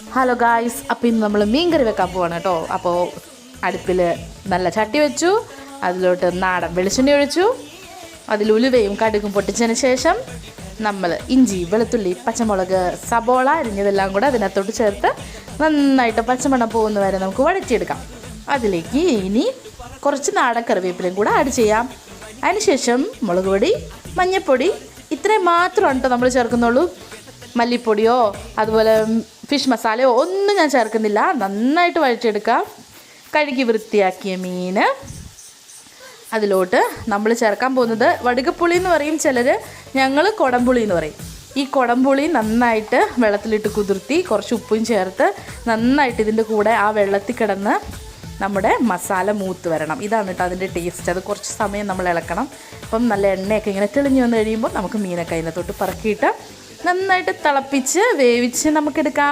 Hello guys, അപ്പോൾ ഇന്ന് നമ്മൾ മീൻ കറി വെക്കാൻ പോവാണ് കേട്ടോ. അപ്പോൾ അടുപ്പിൽ നല്ല ചട്ടി വെച്ചു, അതിലോട്ട് നാടൻ വെളിച്ചെണ്ണ ഒഴിച്ചു, അതിൽ ഉലുവയും കടുകും പൊട്ടിച്ചതിന് ശേഷം നമ്മൾ ഇഞ്ചി, വെളുത്തുള്ളി, പച്ചമുളക്, സബോള അരിഞ്ഞതെല്ലാം കൂടെ അതിനകത്തോട്ട് ചേർത്ത് നന്നായിട്ട് പച്ചമണം പോകുന്ന വരെ നമുക്ക് വഴറ്റിയെടുക്കാം. അതിലേക്ക് ഇനി കുറച്ച് നാടൻ കറിവേപ്പിലയും കൂടെ ആഡ് ചെയ്യാം. അതിനുശേഷം മുളക് പൊടി, മഞ്ഞൾപ്പൊടി ഇത്രയും മാത്രമാണ് കേട്ടോ നമ്മൾ ചേർക്കുന്നുള്ളൂ. മല്ലിപ്പൊടിയോ അതുപോലെ ഫിഷ് മസാലയോ ഒന്നും ഞാൻ ചേർക്കുന്നില്ല. നന്നായിട്ട് വഴറ്റിയെടുക്കാം. കഴുകി വൃത്തിയാക്കിയ മീൻ അതിലോട്ട് നമ്മൾ ചേർക്കാൻ പോകുന്നത് വടുകപ്പുളി എന്ന് പറയും ചിലർ, ഞങ്ങൾ കുടംപുളി എന്ന് പറയും. ഈ കുടംപുളി നന്നായിട്ട് വെള്ളത്തിലിട്ട് കുതിർത്തി കുറച്ച് ഉപ്പും ചേർത്ത് നന്നായിട്ട് ഇതിൻ്റെ കൂടെ ആ വെള്ളത്തിൽ കിടന്ന് നമ്മുടെ മസാല മൂത്ത് വരണം. ഇതാണ് കേട്ടോ അതിൻ്റെ ടേസ്റ്റ്. അത് കുറച്ച് സമയം നമ്മൾ ഇളക്കണം. അപ്പം നല്ല എണ്ണയൊക്കെ ഇങ്ങനെ തെളിഞ്ഞു വന്ന് കഴിയുമ്പോൾ നമുക്ക് മീനൊക്കെ അതിനകത്തോട്ട് പറക്കിയിട്ട് നന്നായിട്ട് തിളപ്പിച്ച് വേവിച്ച് നമുക്കെടുക്കാം.